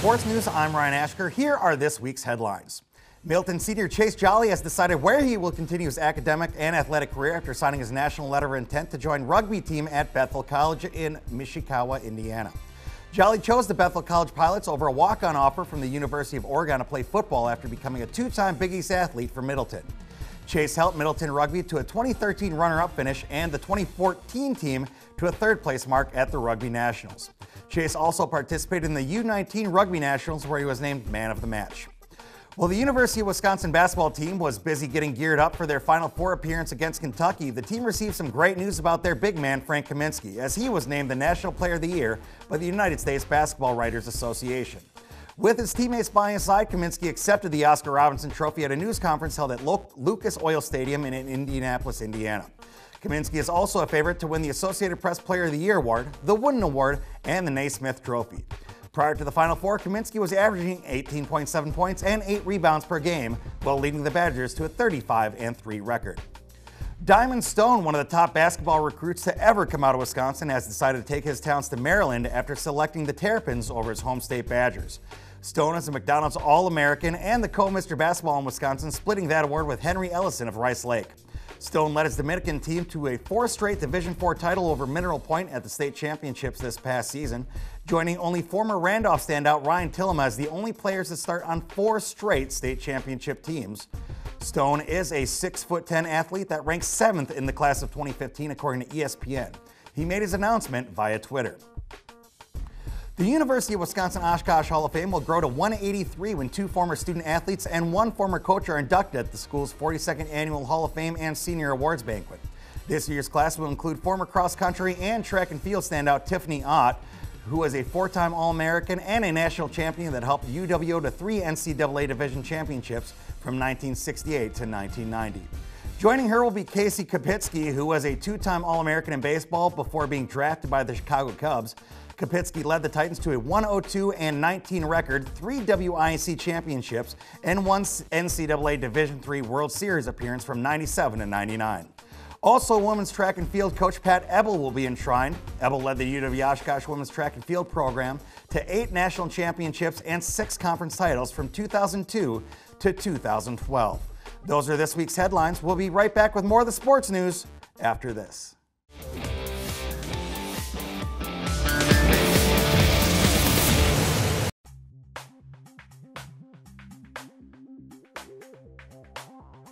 Sports News, I'm Ryan Ashker. Here are this week's headlines. Milton senior Chase Jolly has decided where he will continue his academic and athletic career after signing his national letter of intent to join rugby team at Bethel College in Mishikawa, Indiana. Jolly chose the Bethel College Pilots over a walk-on offer from the University of Oregon to play football after becoming a two-time Big East athlete for Middleton. Chase helped Middleton Rugby to a 2013 runner-up finish and the 2014 team to a third-place mark at the Rugby Nationals. Chase also participated in the U19 Rugby Nationals, where he was named Man of the Match. While the University of Wisconsin basketball team was busy getting geared up for their Final Four appearance against Kentucky, the team received some great news about their big man, Frank Kaminsky, as he was named the National Player of the Year by the United States Basketball Writers Association. With his teammates by his side, Kaminsky accepted the Oscar Robinson Trophy at a news conference held at Lucas Oil Stadium in Indianapolis, Indiana. Kaminsky is also a favorite to win the Associated Press Player of the Year award, the Wooden Award, and the Naismith Trophy. Prior to the Final Four, Kaminsky was averaging 18.7 points and 8 rebounds per game, while leading the Badgers to a 35-3 record. Diamond Stone, one of the top basketball recruits to ever come out of Wisconsin, has decided to take his talents to Maryland after selecting the Terrapins over his home state Badgers. Stone is a McDonald's All-American and the co-Mr. Basketball in Wisconsin, splitting that award with Henry Ellison of Rice Lake. Stone led his Dominican team to a 4th straight Division IV title over Mineral Point at the state championships this past season, joining only former Randolph standout Ryan Tillema as the only players to start on 4 straight state championship teams. Stone is a 6'10" athlete that ranks 7th in the class of 2015 according to ESPN. He made his announcement via Twitter. The University of Wisconsin Oshkosh Hall of Fame will grow to 183 when 2 former student athletes and 1 former coach are inducted at the school's 42nd Annual Hall of Fame and Senior Awards Banquet. This year's class will include former cross-country and track and field standout Tiffany Ott, who was a 4-time All-American and a national champion that helped UWO to 3 NCAA Division championships from 1968 to 1990. Joining her will be Casey Kopitsky, who was a 2-time All-American in baseball before being drafted by the Chicago Cubs. Kopitsky led the Titans to a 102-19 record, 3 WIC championships, and 1 NCAA Division III World Series appearance from 97 to 99. Also, women's track and field coach Pat Ebel will be enshrined. Ebel led the UW-Oshkosh women's track and field program to 8 national championships and 6 conference titles from 2002 to 2012. Those are this week's headlines. We'll be right back with more of the sports news after this.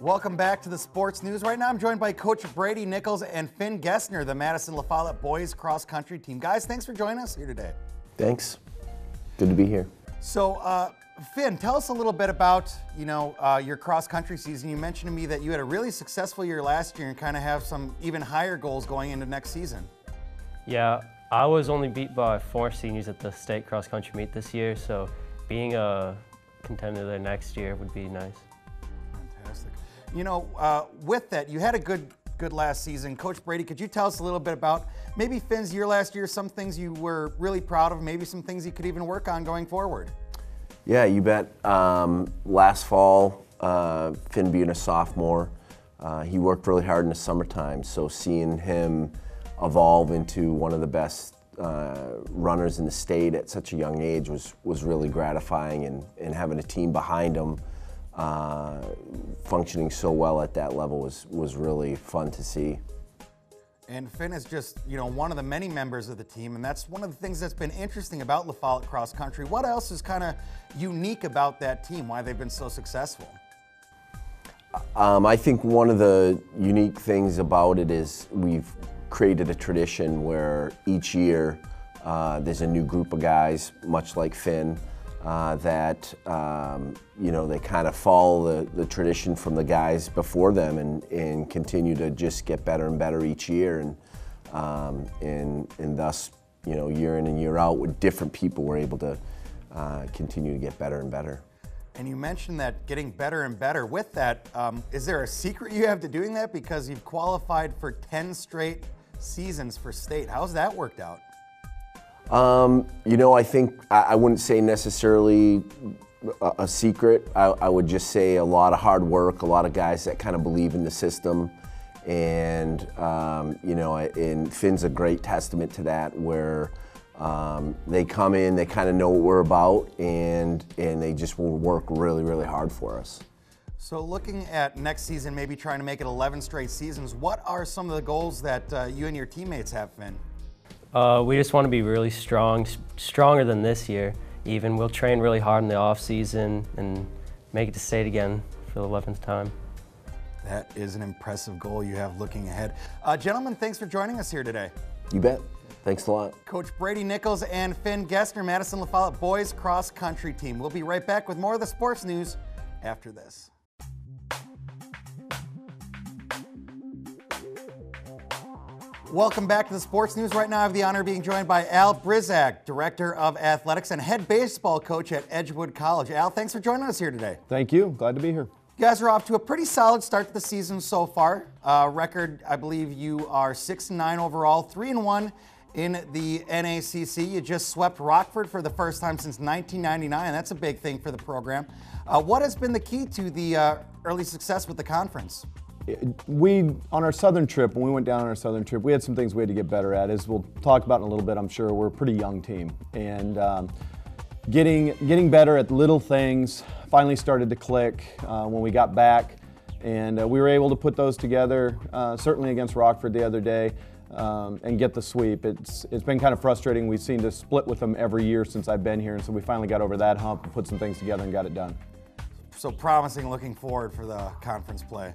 Welcome back to the Sports News. Right now I'm joined by Coach Brady Nichols and Finn Gessner, the Madison La Follette boys cross country team. Guys, thanks for joining us here today. Thanks. Good to be here. So, Finn, tell us a little bit about, your cross country season. You mentioned to me that you had a really successful year last year and kind of have some even higher goals going into next season. Yeah, I was only beat by 4 seniors at the state cross country meet this year, so being a contender there next year would be nice. Fantastic. With that, you had a good last season. Coach Brady, could you tell us a little bit about maybe Finn's year last year, some things you were really proud of, maybe some things you could even work on going forward? Yeah, you bet. Last fall, Finn being a sophomore, he worked really hard in the summertime, so seeing him evolve into one of the best runners in the state at such a young age was really gratifying, and having a team behind him functioning so well at that level was really fun to see. And Finn is just, one of the many members of the team, and that's one of the things that's been interesting about La Follette Cross Country. What else is kind of unique about that team, why they've been so successful? I think one of the unique things about it is we've created a tradition where each year there's a new group of guys, much like Finn, that they kind of follow the tradition from the guys before them and continue to just get better and better each year, and thus year in and year out with different people we're able to continue to get better and better. And you mentioned that getting better and better. With that, is there a secret you have to doing that, because you've qualified for 10 straight seasons for state? How's that worked out? I think I wouldn't say necessarily a secret. I would just say a lot of hard work, a lot of guys that kind of believe in the system, and and Finn's a great testament to that, where They come in, they kind of know what we're about, and they just will work really, really hard for us. So looking at next season, maybe trying to make it 11 straight seasons, what are some of the goals that you and your teammates have, Finn? We just want to be really strong, stronger than this year even. We'll train really hard in the off season and make it to state again for the 11th time. That is an impressive goal you have looking ahead. Gentlemen, thanks for joining us here today. You bet. Thanks a lot. Coach Brady Nichols and Finn Gessner, Madison La Follette boys cross country team. We'll be right back with more of the sports news after this. Welcome back to the sports news. Right now I have the honor of being joined by Al Brizak, Director of Athletics and head baseball coach at Edgewood College. Al, thanks for joining us here today. Thank you. Glad to be here. You guys are off to a pretty solid start to the season so far. Record, I believe you are 6-9 overall, 3-1 in the NACC. You just swept Rockford for the first time since 1999. That's a big thing for the program. What has been the key to the early success with the conference? On our southern trip, when we went down on our southern trip, we had some things we had to get better at. As we'll talk about in a little bit, I'm sure, we're a pretty young team. And getting better at little things finally started to click when we got back. And we were able to put those together, certainly against Rockford the other day, and get the sweep. It's been kind of frustrating. We've seen to split with them every year since I've been here, and so we finally got over that hump and put some things together and got it done. So promising looking forward for the conference play.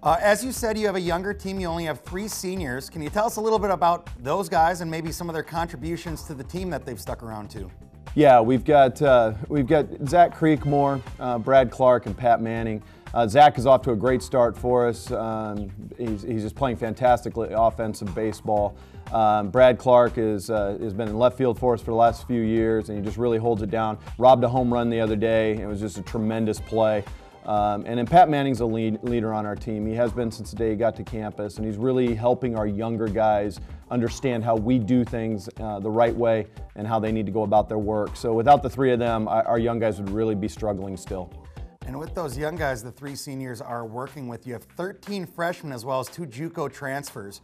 As you said, you have a younger team. You only have 3 seniors. Can you tell us a little bit about those guys and maybe some of their contributions to the team that they've stuck around to? Yeah, we've got Zach Creekmore, Brad Clark, and Pat Manning. Zach is off to a great start for us. He's just playing fantastically offensive baseball. Brad Clark has been in left field for us for the last few years, and he just really holds it down. Robbed a home run the other day. It was just a tremendous play. And then Pat Manning's a leader on our team. He has been since the day he got to campus, and he's really helping our younger guys understand how we do things the right way and how they need to go about their work. So without the 3 of them, our young guys would really be struggling still. And with those young guys, the 3 seniors are working with. You have 13 freshmen as well as 2 JUCO transfers.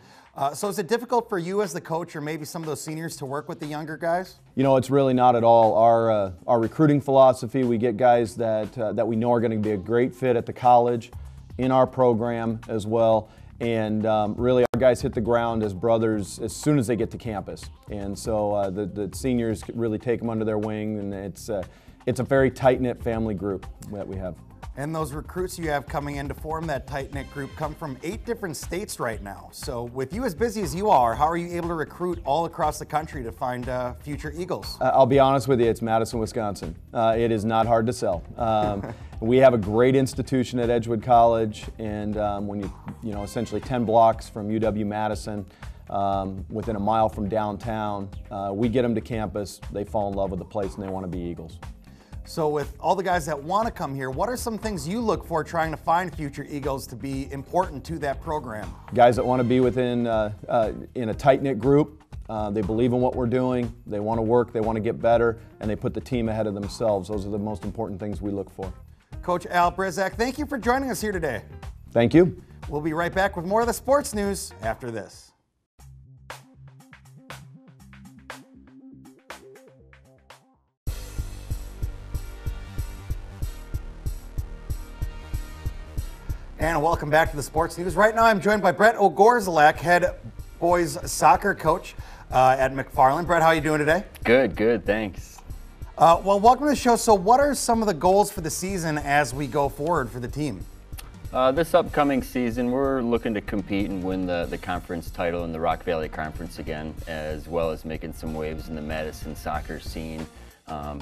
So is it difficult for you as the coach or maybe some of those seniors to work with the younger guys? You know, it's really not at all. Our recruiting philosophy, we get guys that we know are going to be a great fit at the college, in our program as well. And really our guys hit the ground as brothers as soon as they get to campus. And so the seniors really take them under their wing, and it's a very tight-knit family group that we have. And those recruits you have coming in to form that tight-knit group come from 8 different states right now. So with you as busy as you are, how are you able to recruit all across the country to find future Eagles? I'll be honest with you, it's Madison, Wisconsin. It is not hard to sell. We have a great institution at Edgewood College, and when you essentially 10 blocks from UW-Madison, within a mile from downtown, we get them to campus, they fall in love with the place, and they want to be Eagles. So with all the guys that want to come here, what are some things you look for trying to find future Eagles to be important to that program? Guys that want to be within in a tight-knit group. They believe in what we're doing, they want to work, they want to get better, and they put the team ahead of themselves. Those are the most important things we look for. Coach Al Brizak, thank you for joining us here today. Thank you. We'll be right back with more of the sports news after this. And welcome back to the sports news. Right now I'm joined by Brett O'Gorzalak, head boys soccer coach at McFarland. Brett, how are you doing today? Good, thanks. Well, welcome to the show. So what are some of the goals for the season as we go forward for the team? This upcoming season, we're looking to compete and win the conference title in the Rock Valley Conference again, as well as making some waves in the Madison soccer scene,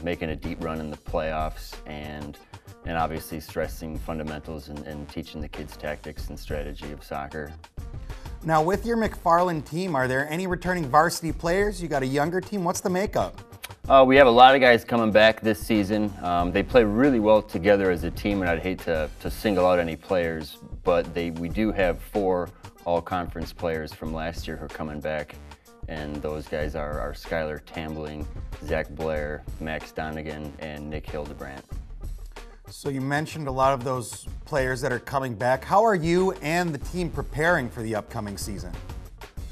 making a deep run in the playoffs, and obviously stressing fundamentals and teaching the kids tactics and strategy of soccer. Now, with your McFarland team, are there any returning varsity players? You got a younger team. What's the makeup? We have a lot of guys coming back this season. They play really well together as a team, and I'd hate to single out any players, but we do have 4 all-conference players from last year who are coming back, and those guys are Skylar Tambling, Zach Blair, Max Donegan, and Nick Hildebrandt. So you mentioned a lot of those players that are coming back. How are you and the team preparing for the upcoming season?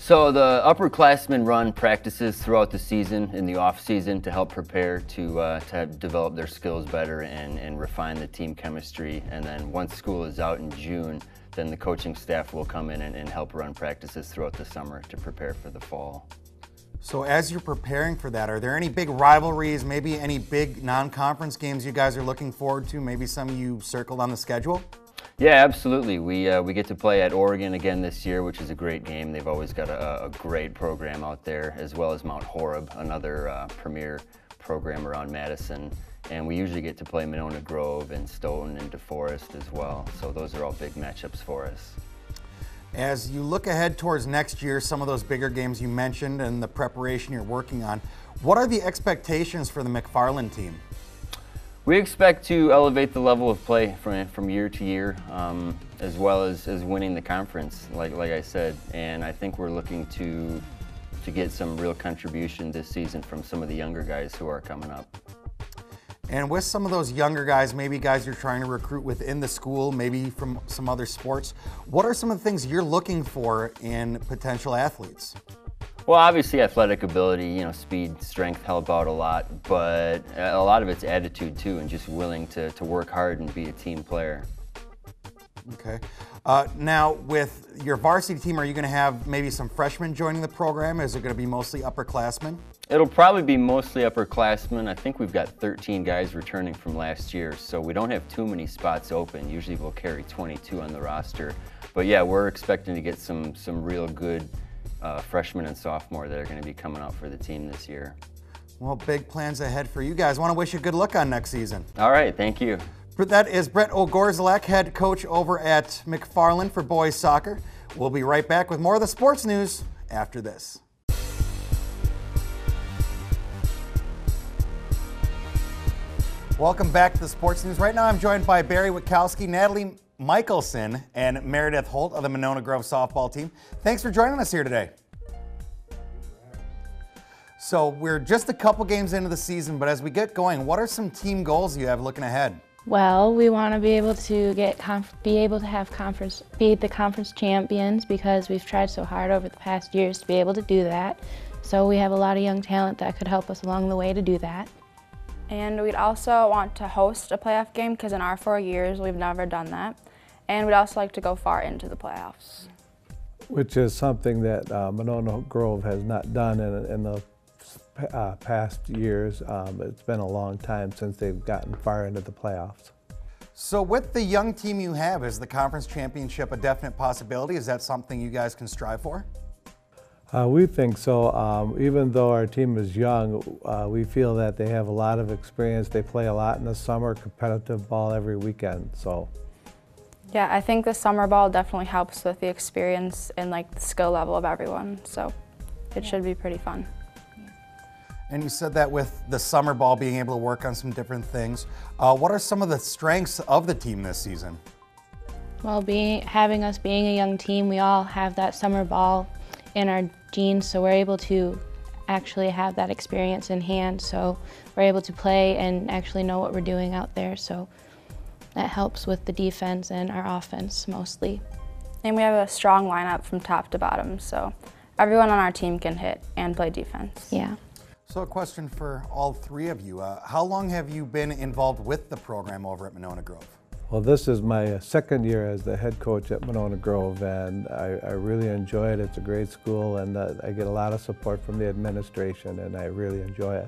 So the upperclassmen run practices throughout the season, in the off season, to help prepare to develop their skills better and refine the team chemistry. And then once school is out in June, then the coaching staff will come in and help run practices throughout the summer to prepare for the fall. So as you're preparing for that, are there any big rivalries, maybe any big non-conference games you guys are looking forward to, maybe some you circled on the schedule? Yeah, absolutely. We get to play at Oregon again this year, which is a great game. They've always got a great program out there, as well as Mount Horeb, another premier program around Madison. And we usually get to play Monona Grove and Stoughton and DeForest as well. So those are all big matchups for us. As you look ahead towards next year, some of those bigger games you mentioned and the preparation you're working on, what are the expectations for the McFarland team? We expect to elevate the level of play from year to year, as well as winning the conference, like I said. And I think we're looking to get some real contribution this season from some of the younger guys who are coming up. And with some of those younger guys, maybe guys you're trying to recruit within the school, maybe from some other sports, what are some of the things you're looking for in potential athletes? Well, obviously athletic ability, speed, strength help out a lot, but a lot of it's attitude too, and just willing to work hard and be a team player. Okay. Now, with your varsity team, are you going to have maybe some freshmen joining the program? Is it going to be mostly upperclassmen? It'll probably be mostly upperclassmen. I think we've got 13 guys returning from last year, so we don't have too many spots open. Usually we'll carry 22 on the roster. But yeah, we're expecting to get some real good freshmen and sophomore that are going to be coming out for the team this year. Well, big plans ahead for you guys. I want to wish you good luck on next season. All right, thank you. That is Brett O'Gorzalek, head coach over at McFarland for boys soccer. We'll be right back with more of the sports news after this. Welcome back to the sports news. Right now I'm joined by Barry Witkowski, Natalie Michelson, and Meredith Holt of the Monona Grove softball team. Thanks for joining us here today. So we're just a couple games into the season, but as we get going, what are some team goals you have looking ahead? Well, we want to be able to be the conference champions, because we've tried so hard over the past years to be able to do that. So we have a lot of young talent that could help us along the way to do that. And we'd also want to host a playoff game, because in our 4 years we've never done that. And we'd also like to go far into the playoffs. Which is something that Monona Grove has not done in the past years. It's been a long time since they've gotten far into the playoffs. So with the young team you have, is the conference championship a definite possibility? Is that something you guys can strive for? We think so. Even though our team is young, we feel that they have a lot of experience. They play a lot in the summer, competitive ball every weekend. So. Yeah, I think the summer ball definitely helps with the experience and the skill level of everyone. So it should be pretty fun. And you said that with the summer ball being able to work on some different things. What are some of the strengths of the team this season? Well, having us being a young team, we all have that summer ball in our genes, so we're able to actually have that experience in hand. So we're able to play and actually know what we're doing out there. So that helps with the defense and our offense mostly. And we have a strong lineup from top to bottom, so everyone on our team can hit and play defense. Yeah. So a question for all three of you. How long have you been involved with the program over at Monona Grove? Well, this is my second year as the head coach at Monona Grove, and I really enjoy it. It's a great school, and I get a lot of support from the administration, and I really enjoy it.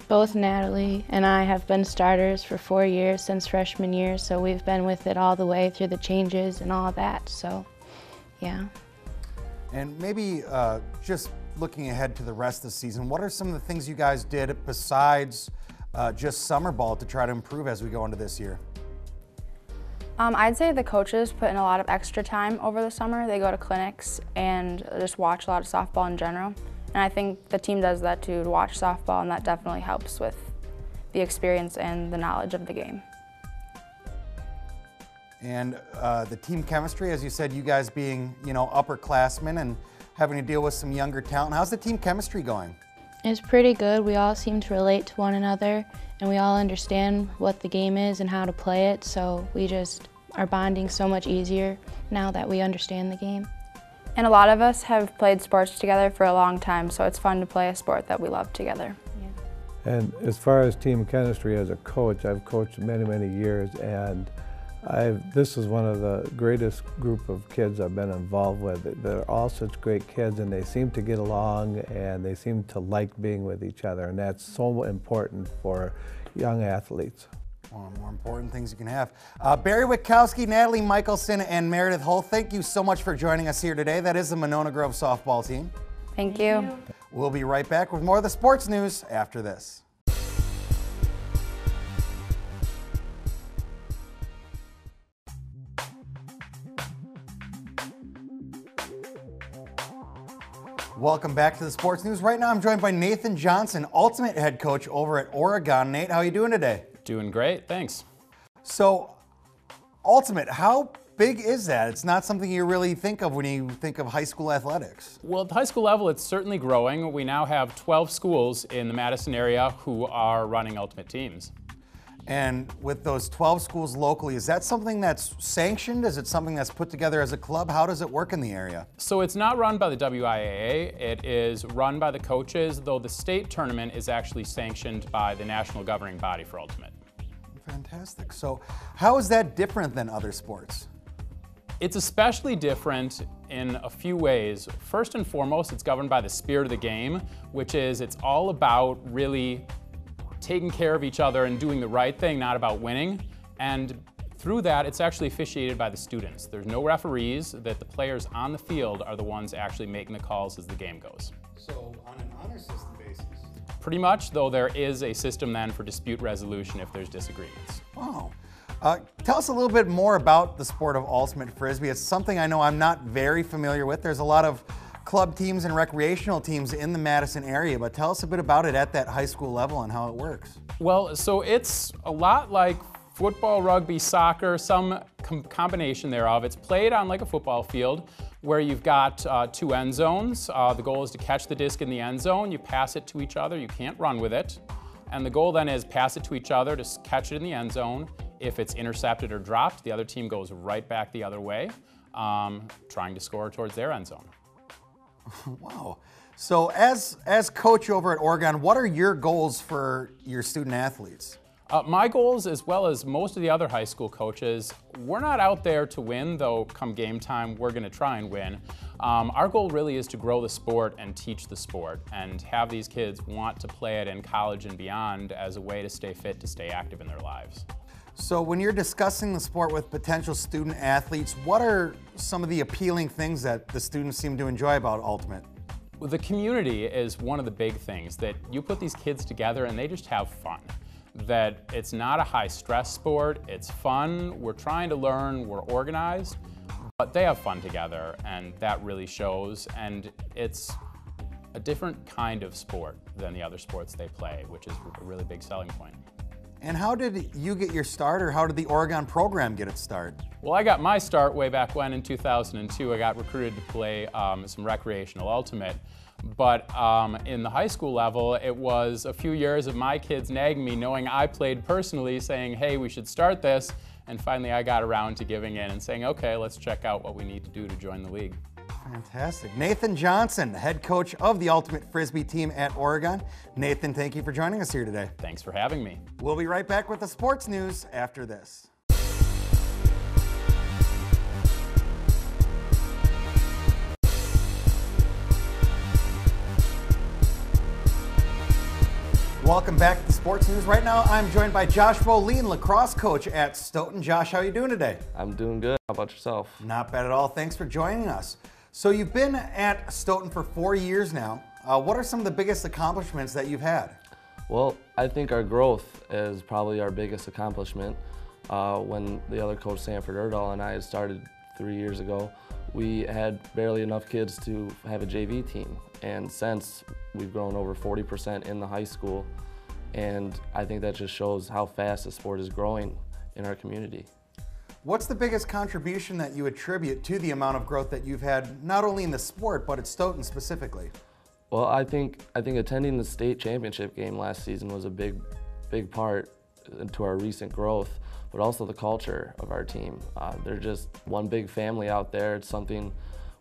Both Natalie and I have been starters for 4 years since freshman year, so we've been with it all the way through the changes and all that, so yeah. And maybe just looking ahead to the rest of the season, what are some of the things you guys did besides just summer ball to try to improve as we go into this year? I'd say the coaches put in a lot of extra time over the summer. They go to clinics and just watch a lot of softball in general. And I think the team does that too, to watch softball, and that definitely helps with the experience and the knowledge of the game. And the team chemistry, as you said, you guys being, upperclassmen and having to deal with some younger talent. How's the team chemistry going? It's pretty good. We all seem to relate to one another, and we all understand what the game is and how to play it, so we just are bonding so much easier now that we understand the game. And a lot of us have played sports together for a long time, so it's fun to play a sport that we love together. And as far as team chemistry as a coach, I've coached many, many years, and this is one of the greatest group of kids I've been involved with. They're all such great kids, and they seem to get along, and they seem to like being with each other, and that's so important for young athletes. One of the more important things you can have. Barry Witkowski, Natalie Michelson, and Meredith Hull, thank you so much for joining us here today. That is the Monona Grove softball team. Thank you. We'll be right back with more of the sports news after this. Welcome back to the sports news. Right now I'm joined by Nathan Johnson, Ultimate head coach over at Oregon. Nate, how are you doing today? Doing great, thanks. So, Ultimate, how big is that? It's not something you really think of when you think of high school athletics. Well, at the high school level, it's certainly growing. We now have 12 schools in the Madison area who are running Ultimate teams. And with those 12 schools locally, is that something that's sanctioned? Is it something that's put together as a club? How does it work in the area? So it's not run by the WIAA, it is run by the coaches, though the state tournament is actually sanctioned by the national governing body for Ultimate. Fantastic. So how is that different than other sports? It's especially different in a few ways. First and foremost, it's governed by the spirit of the game, which is it's all about really taking care of each other and doing the right thing, not about winning. And through that, it's actually officiated by the students. There's no referees, that the players on the field are the ones actually making the calls as the game goes. So on an honor system basis? Pretty much, though there is a system then for dispute resolution if there's disagreements. Wow. Tell us a little bit more about the sport of Ultimate Frisbee. It's something I know I'm not very familiar with. There's a lot of club teams and recreational teams in the Madison area, but tell us a bit about it at that high school level and how it works. Well, so it's a lot like football, rugby, soccer, some combination thereof. It's played on like a football field where you've got 2 end zones. The goal is to catch the disc in the end zone. You pass it to each other. You can't run with it. And the goal then is pass it to each other to catch it in the end zone. If it's intercepted or dropped, the other team goes right back the other way, trying to score towards their end zone. Wow. So as coach over at Oregon, what are your goals for your student athletes? My goals, as well as most of the other high school coaches, we're not out there to win, though come game time, we're going to try and win. Our goal really is to grow the sport and teach the sport and have these kids want to play it in college and beyond as a way to stay fit, to stay active in their lives. So when you're discussing the sport with potential student athletes, what are some of the appealing things that the students seem to enjoy about Ultimate? Well, the community is one of the big things, that you put these kids together and they just have fun. That it's not a high stress sport, it's fun, we're trying to learn, we're organized, but they have fun together and that really shows, and it's a different kind of sport than the other sports they play, which is a really big selling point. And how did you get your start, or how did the Oregon program get its start? Well, I got my start way back when in 2002. I got recruited to play some recreational Ultimate. But in the high school level, it was a few years of my kids nagging me, knowing I played personally, saying, hey, we should start this. And finally, I got around to giving in and saying, okay, let's check out what we need to do to join the league. Fantastic. Nathan Johnson, head coach of the Ultimate Frisbee team at Oregon. Nathan, thank you for joining us here today. Thanks for having me. We'll be right back with the sports news after this. Welcome back to the sports news. Right now, I'm joined by Josh Boleen, lacrosse coach at Stoughton. Josh, how are you doing today? I'm doing good. How about yourself? Not bad at all. Thanks for joining us. So you've been at Stoughton for 4 years now. What are some of the biggest accomplishments that you've had? Well, I think our growth is probably our biggest accomplishment. When the other coach, Sanford Erdahl, and I had started 3 years ago, we had barely enough kids to have a JV team. And since, we've grown over 40% in the high school. And I think that just shows how fast the sport is growing in our community. What's the biggest contribution that you attribute to the amount of growth that you've had, not only in the sport, but at Stoughton specifically? Well, I think attending the state championship game last season was a big part to our recent growth, but also the culture of our team. They're just one big family out there. It's something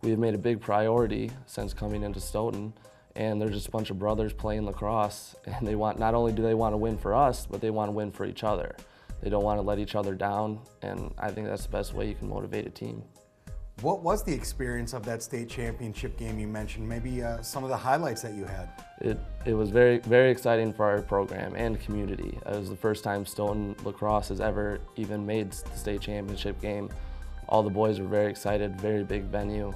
we have made a big priority since coming into Stoughton, and they're just a bunch of brothers playing lacrosse, and not only do they want to win for us, but they want to win for each other. They don't want to let each other down, and I think that's the best way you can motivate a team. What was the experience of that state championship game you mentioned? Maybe some of the highlights that you had. It was very, very exciting for our program and community. It was the first time Stoughton lacrosse has ever even made the state championship game. All the boys were very excited, very big venue,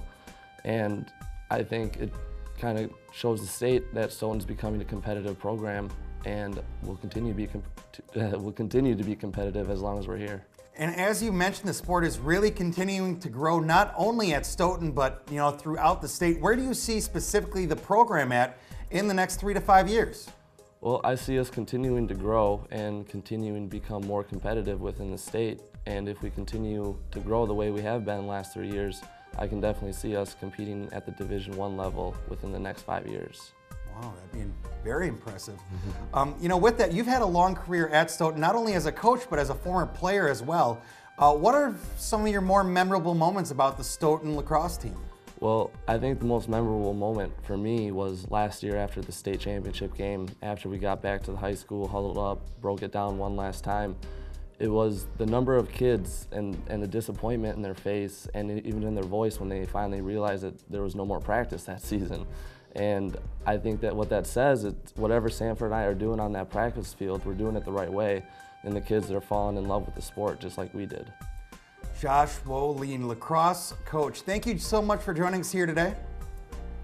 and I think it kind of shows the state that Stoughton's becoming a competitive program, and will continue to be competitive as long as we're here. And as you mentioned, the sport is really continuing to grow, not only at Stoughton, but throughout the state. Where do you see specifically the program at in the next 3 to 5 years? Well, I see us continuing to grow and continuing to become more competitive within the state. And if we continue to grow the way we have been the last 3 years, I can definitely see us competing at the Division I level within the next 5 years. Wow, that'd be very impressive. With that, you've had a long career at Stoughton, not only as a coach, but as a former player as well. What are some of your more memorable moments about the Stoughton lacrosse team? Well, I think the most memorable moment for me was last year after the state championship game, after we got back to the high school, huddled up, broke it down one last time. It was the number of kids and the disappointment in their face and even in their voice when they finally realized that there was no more practice that season. And I think that what that says is whatever Sanford and I are doing on that practice field, we're doing it the right way, and the kids are falling in love with the sport just like we did. Josh Wohleen, lacrosse coach, thank you so much for joining us here today.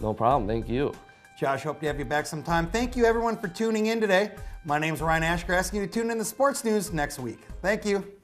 No problem, thank you. Josh, hope to have you back sometime. Thank you everyone for tuning in today. My name's Ryan Ashker, asking you to tune in to sports news next week. Thank you.